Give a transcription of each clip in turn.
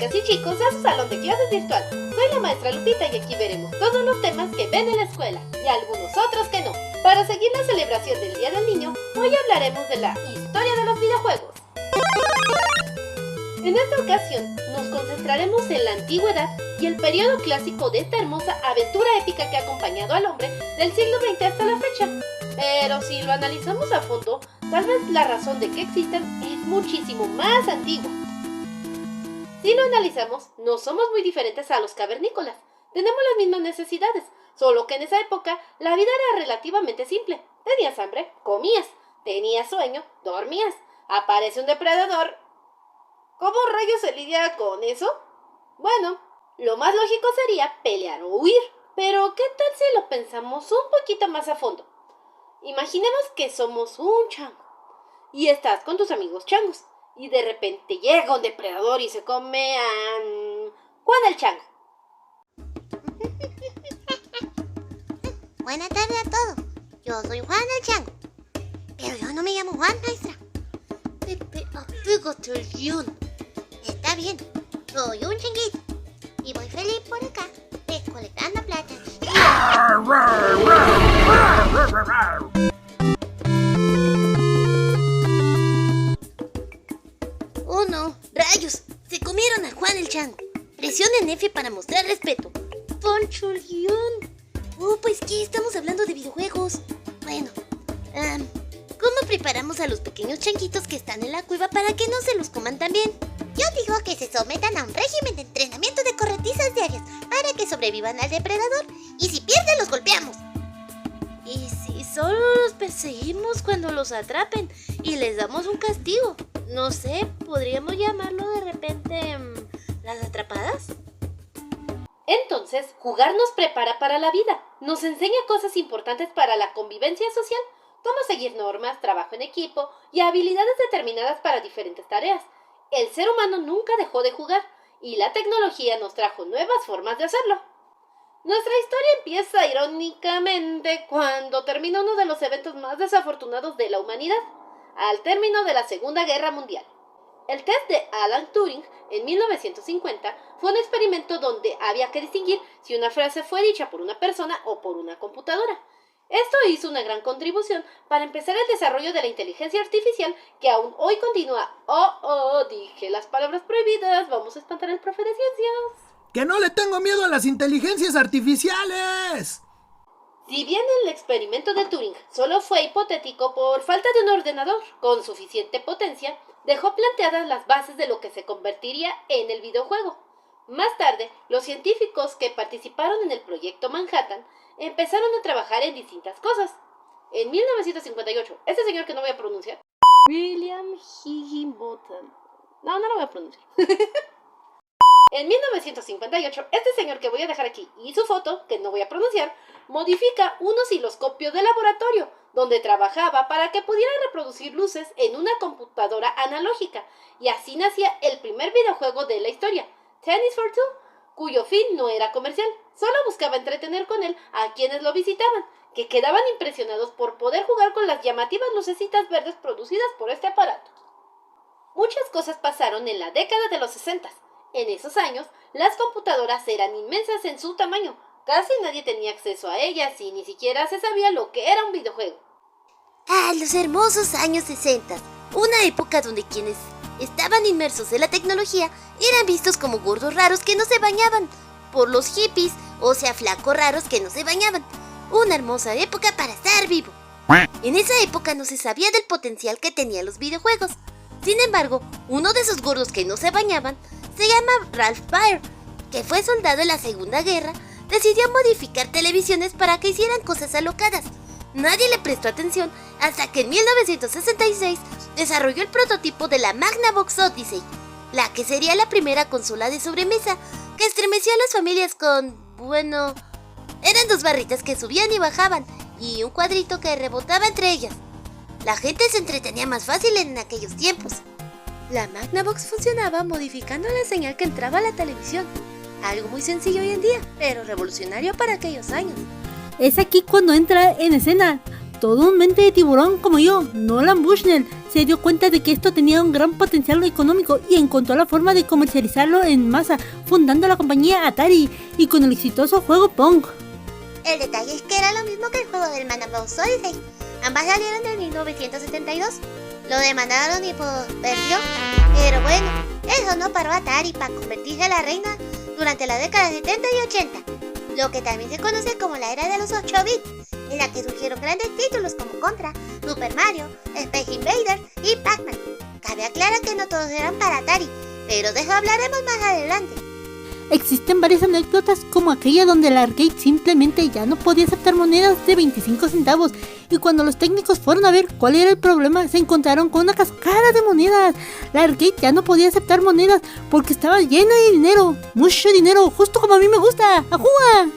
chicas y chicos, a su salón de clases virtual. Soy la maestra Lupita y aquí veremos todos los temas que ven en la escuela y algunos otros que no. Para seguir la celebración del Día del Niño, hoy hablaremos de la historia de los videojuegos. En esta ocasión nos concentraremos en la antigüedad y el periodo clásico de esta hermosa aventura épica que ha acompañado al hombre del siglo XX hasta la fecha. Pero si lo analizamos a fondo, tal vez la razón de que existan es muchísimo más antigua. Si lo analizamos, no somos muy diferentes a los cavernícolas. Tenemos las mismas necesidades, solo que en esa época la vida era relativamente simple. Tenías hambre, comías. Tenías sueño, dormías. Aparece un depredador. ¿Cómo rayos se lidia con eso? Bueno, lo más lógico sería pelear o huir. Pero ¿qué tal si lo pensamos un poquito más a fondo? Imaginemos que somos un chango y estás con tus amigos changos y de repente llega un depredador y se come a Juan el chango. Buenas tardes a todos. Yo soy Juan el chango. Pero yo no me llamo Juan, maestra. Pepe, apégate al guión. Está bien, soy un changuito y voy feliz por acá, recolectando plata. Oh no, rayos, se comieron a Juan el chango. Presionen F para mostrar respeto. Poncho el guión. Oh, pues ¿qué? Estamos hablando de videojuegos. Bueno, ¿cómo preparamos a los pequeños changuitos que están en la cueva para que no se los coman también? Yo digo que se sometan a un régimen de entrenamiento de corretizas diarias para que sobrevivan al depredador y si pierden los golpeamos. ¿Y si solo los perseguimos cuando los atrapen y les damos un castigo? No sé, ¿podríamos llamarlo de repente las atrapadas? Entonces, jugar nos prepara para la vida, nos enseña cosas importantes para la convivencia social, como seguir normas, trabajo en equipo y habilidades determinadas para diferentes tareas. El ser humano nunca dejó de jugar y la tecnología nos trajo nuevas formas de hacerlo. Nuestra historia empieza irónicamente cuando termina uno de los eventos más desafortunados de la humanidad, al término de la Segunda Guerra Mundial. El test de Alan Turing en 1950 fue un experimento donde había que distinguir si una frase fue dicha por una persona o por una computadora. Esto hizo una gran contribución para empezar el desarrollo de la inteligencia artificial que aún hoy continúa. Dije las palabras prohibidas, vamos a espantar al profe de ciencias. ¡Que no le tengo miedo a las inteligencias artificiales! Si bien el experimento de Turing solo fue hipotético por falta de un ordenador con suficiente potencia, dejó planteadas las bases de lo que se convertiría en el videojuego. Más tarde, los científicos que participaron en el proyecto Manhattan empezaron a trabajar en distintas cosas. En 1958, este señor que no voy a pronunciar, William Higginbotham, no lo voy a pronunciar. En 1958, este señor que voy a dejar aquí y su foto, que no voy a pronunciar, modifica un osciloscopio de laboratorio donde trabajaba para que pudiera reproducir luces en una computadora analógica y así nacía el primer videojuego de la historia, Tennis for Two, cuyo fin no era comercial, solo buscaba entretener con él a quienes lo visitaban, que quedaban impresionados por poder jugar con las llamativas lucecitas verdes producidas por este aparato. Muchas cosas pasaron en la década de los 60. En esos años, las computadoras eran inmensas en su tamaño, casi nadie tenía acceso a ellas y ni siquiera se sabía lo que era un videojuego. Ah, los hermosos años 60, una época donde quienes estaban inmersos en la tecnología eran vistos como gordos raros que no se bañaban, por los hippies, o sea, flacos raros que no se bañaban. Una hermosa época para estar vivo. En esa época no se sabía del potencial que tenían los videojuegos. Sin embargo, uno de esos gordos que no se bañaban se llama Ralph Baer, que fue soldado en la Segunda Guerra, decidió modificar televisiones para que hicieran cosas alocadas. Nadie le prestó atención hasta que en 1966 desarrolló el prototipo de la Magnavox Odyssey, la que sería la primera consola de sobremesa que estremeció a las familias eran dos barritas que subían y bajaban y un cuadrito que rebotaba entre ellas. La gente se entretenía más fácil en aquellos tiempos. La Magnavox funcionaba modificando la señal que entraba a la televisión. Algo muy sencillo hoy en día, pero revolucionario para aquellos años. Es aquí cuando entra en escena todo un mente de tiburón como yo, Nolan Bushnell, se dio cuenta de que esto tenía un gran potencial económico y encontró la forma de comercializarlo en masa, fundando la compañía Atari y con el exitoso juego Pong. El detalle es que era lo mismo que el juego del Mana Bros. Odyssey. Ambas salieron en 1972. Lo demandaron y perdió. Pero bueno, eso no paró a Atari para convertirse en la reina durante la década de 70 y 80. Lo que también se conoce como la era de los 8 bits, en la que surgieron grandes títulos como Contra, Super Mario, Space Invaders y Pac-Man. Cabe aclarar que no todos eran para Atari, pero de eso hablaremos más adelante. Existen varias anécdotas como aquella donde el arcade simplemente ya no podía aceptar monedas de 25 centavos y cuando los técnicos fueron a ver cuál era el problema se encontraron con una cascada de monedas. La arcade ya no podía aceptar monedas porque estaba llena de dinero, mucho dinero, justo como a mí me gusta. ¡Ajúa!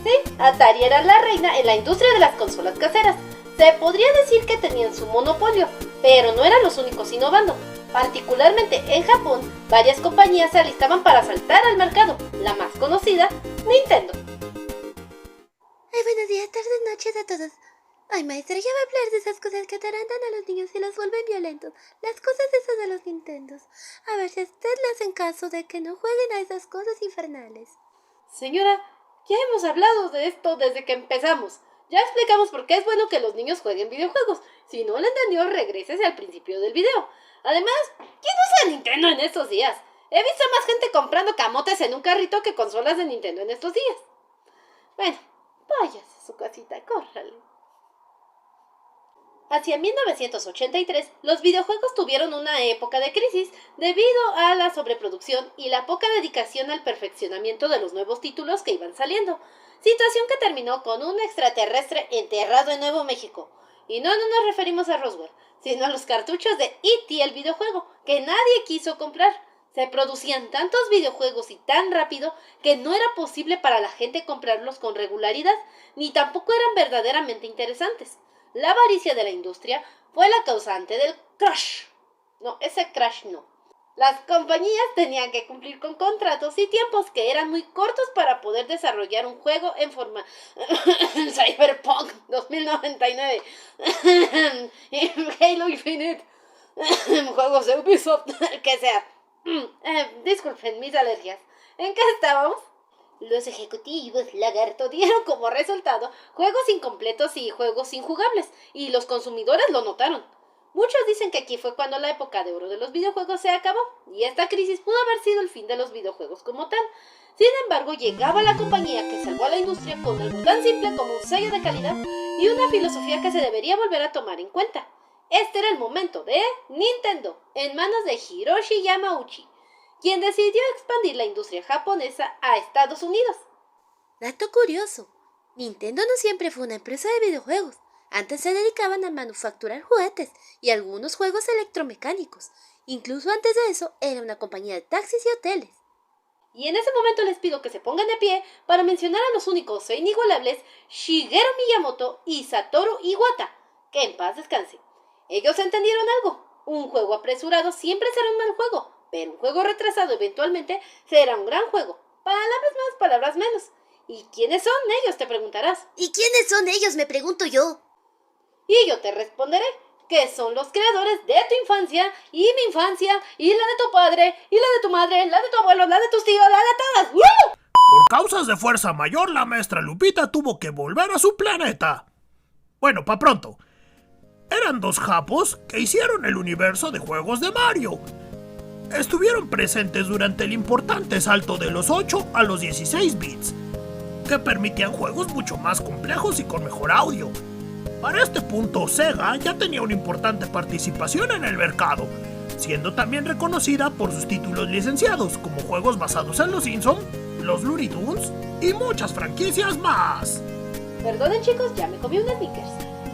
Sí, Atari era la reina en la industria de las consolas caseras. Se podría decir que tenían su monopolio, pero no eran los únicos innovando. Particularmente en Japón, varias compañías se alistaban para saltar al mercado. La más conocida, Nintendo. Buenos días, tardes, noches a todos. Ay, maestra, ya va a hablar de esas cosas que atarantan a los niños y los vuelven violentos. Las cosas esas de los Nintendos. A ver si a usted le hacen caso de que no jueguen a esas cosas infernales. Señora, ya hemos hablado de esto desde que empezamos. Ya explicamos por qué es bueno que los niños jueguen videojuegos. Si no lo entendió, regrésese al principio del video. Además, ¿quién usa Nintendo en estos días? He visto más gente comprando camotes en un carrito que consolas de Nintendo en estos días. Bueno, váyase a su casita, córrale. Hacia 1983, los videojuegos tuvieron una época de crisis debido a la sobreproducción y la poca dedicación al perfeccionamiento de los nuevos títulos que iban saliendo. Situación que terminó con un extraterrestre enterrado en Nuevo México. Y no nos referimos a Roswell, sino a los cartuchos de E.T. el videojuego, que nadie quiso comprar. Se producían tantos videojuegos y tan rápido que no era posible para la gente comprarlos con regularidad, ni tampoco eran verdaderamente interesantes. La avaricia de la industria fue la causante del crash. No, ese crash no. Las compañías tenían que cumplir con contratos y tiempos que eran muy cortos para poder desarrollar un juego en forma Cyberpunk 2099 Halo Infinite juegos de Ubisoft, el que sea. Disculpen mis alergias. ¿En qué estábamos? Los ejecutivos lagarto dieron como resultado juegos incompletos y juegos injugables, y los consumidores lo notaron. Muchos dicen que aquí fue cuando la época de oro de los videojuegos se acabó, y esta crisis pudo haber sido el fin de los videojuegos como tal. Sin embargo, llegaba la compañía que salvó a la industria con algo tan simple como un sello de calidad y una filosofía que se debería volver a tomar en cuenta. Este era el momento de Nintendo, en manos de Hiroshi Yamauchi, quien decidió expandir la industria japonesa a Estados Unidos. Dato curioso, Nintendo no siempre fue una empresa de videojuegos. Antes se dedicaban a manufacturar juguetes y algunos juegos electromecánicos. Incluso antes de eso, era una compañía de taxis y hoteles. Y en ese momento les pido que se pongan de pie para mencionar a los únicos e inigualables Shigeru Miyamoto y Satoru Iwata, que en paz descanse. Ellos entendieron algo. Un juego apresurado siempre será un mal juego, pero un juego retrasado eventualmente será un gran juego. Palabras más, palabras menos. ¿Y quiénes son ellos?, te preguntarás. ¿Y quiénes son ellos?, me pregunto yo. Y yo te responderé que son los creadores de tu infancia, y mi infancia, y la de tu padre, y la de tu madre, la de tu abuelo, la de tus tíos, la de todas. ¡Woo! Por causas de fuerza mayor, la maestra Lupita tuvo que volver a su planeta. Bueno, pa' pronto. Eran dos japos que hicieron el universo de juegos de Mario. Estuvieron presentes durante el importante salto de los 8 a los 16 bits, que permitían juegos mucho más complejos y con mejor audio. Para este punto, Sega ya tenía una importante participación en el mercado, siendo también reconocida por sus títulos licenciados, como juegos basados en los Simpsons, los Looney Tunes y muchas franquicias más. Perdonen chicos, ya me comí unas Snickers.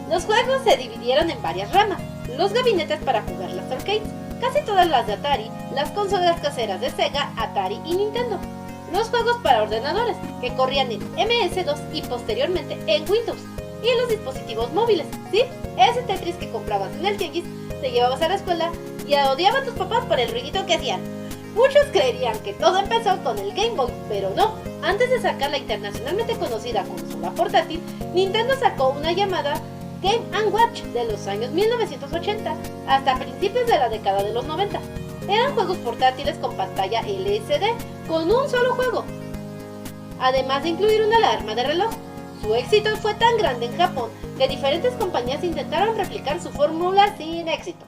Los juegos se dividieron en varias ramas. Los gabinetes para jugar las arcades, casi todas las de Atari, las consolas caseras de Sega, Atari y Nintendo. Los juegos para ordenadores, que corrían en MS-2 y posteriormente en Windows. Y los dispositivos móviles, ¿sí? Ese Tetris que comprabas en el tianguis, te llevabas a la escuela y odiaban a tus papás por el ruidito que hacían. Muchos creerían que todo empezó con el Game Boy, pero no. Antes de sacar la internacionalmente conocida consola portátil, Nintendo sacó una llamada Game & Watch de los años 1980 hasta principios de la década de los 90. Eran juegos portátiles con pantalla LCD, con un solo juego, además de incluir una alarma de reloj. Su éxito fue tan grande en Japón que diferentes compañías intentaron replicar su fórmula sin éxito.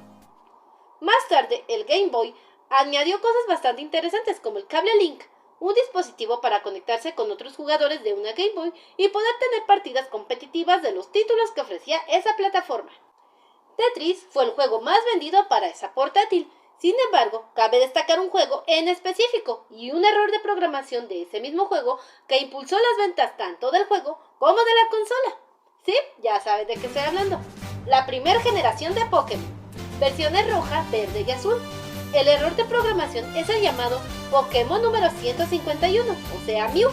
Más tarde, el Game Boy añadió cosas bastante interesantes como el cable Link, un dispositivo para conectarse con otros jugadores de una Game Boy y poder tener partidas competitivas de los títulos que ofrecía esa plataforma. Tetris fue el juego más vendido para esa portátil. Sin embargo, cabe destacar un juego en específico y un error de programación de ese mismo juego que impulsó las ventas tanto del juego como de la consola. Sí, ya sabes de qué estoy hablando. La primera generación de Pokémon, versiones roja, verde y azul. El error de programación es el llamado Pokémon número 151, o sea Mew.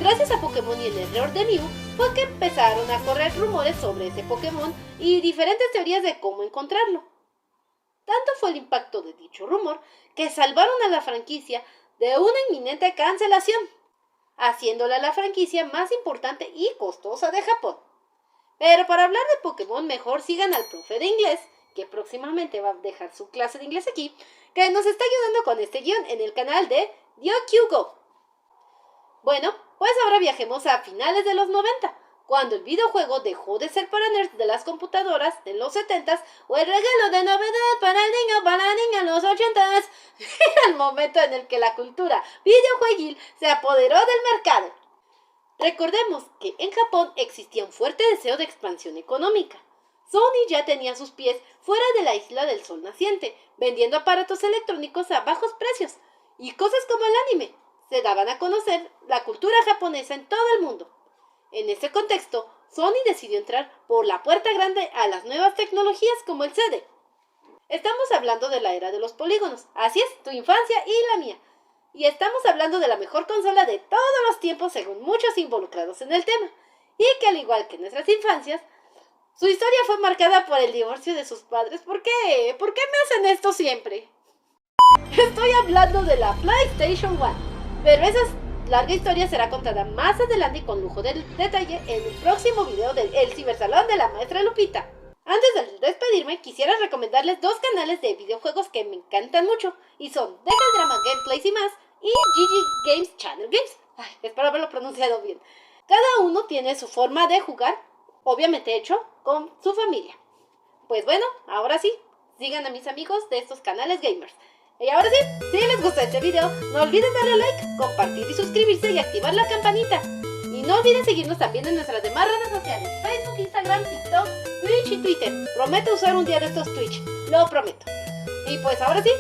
Gracias a Pokémon y el error de Mew fue que empezaron a correr rumores sobre ese Pokémon y diferentes teorías de cómo encontrarlo. Tanto fue el impacto de dicho rumor que salvaron a la franquicia de una inminente cancelación, haciéndola la franquicia más importante y costosa de Japón. Pero para hablar de Pokémon mejor sigan al profe de inglés, que próximamente va a dejar su clase de inglés aquí, que nos está ayudando con este guión en el canal de DioQGo. Bueno, pues ahora viajemos a finales de los 90, cuando el videojuego dejó de ser para nerds de las computadoras en los 70s o el regalo de novedad para el niño, para la niña en los 80s. Era el momento en el que la cultura videojueguil se apoderó del mercado. Recordemos que en Japón existía un fuerte deseo de expansión económica. Sony ya tenía sus pies fuera de la isla del sol naciente, vendiendo aparatos electrónicos a bajos precios, y cosas como el anime. Se daban a conocer la cultura japonesa en todo el mundo. En ese contexto, Sony decidió entrar por la puerta grande a las nuevas tecnologías como el CD. Estamos hablando de la era de los polígonos, así es, tu infancia y la mía. Y estamos hablando de la mejor consola de todos los tiempos según muchos involucrados en el tema, y que al igual que nuestras infancias, su historia fue marcada por el divorcio de sus padres. ¿Por qué? ¿Por qué me hacen esto siempre? Estoy hablando de la PlayStation 1, pero esa larga historia será contada más adelante y con lujo de detalle en el próximo video del El Cibersalón de la Maestra Lupita. Antes de despedirme, quisiera recomendarles dos canales de videojuegos que me encantan mucho, y son Deja el Drama Gameplays y más, y GG Games Channel Games. Espero haberlo pronunciado bien. Cada uno tiene su forma de jugar, obviamente hecho con su familia. Pues bueno, ahora sí, sigan a mis amigos de estos canales gamers. Y ahora sí, si les gustó este video, no olviden darle like, compartir y suscribirse y activar la campanita. Y no olviden seguirnos también en nuestras demás redes sociales, Facebook, Instagram, TikTok, Twitch y Twitter. Prometo usar un día de estos Twitch, lo prometo. Y pues ahora sí,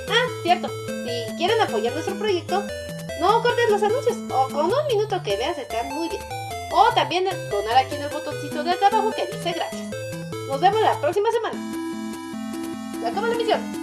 cierto, si quieren apoyar nuestro proyecto, no cortes los anuncios, o con un minuto que veas están muy bien. O también donar aquí en el botoncito de acá abajo que dice gracias. Nos vemos la próxima semana. Se acaba la misión.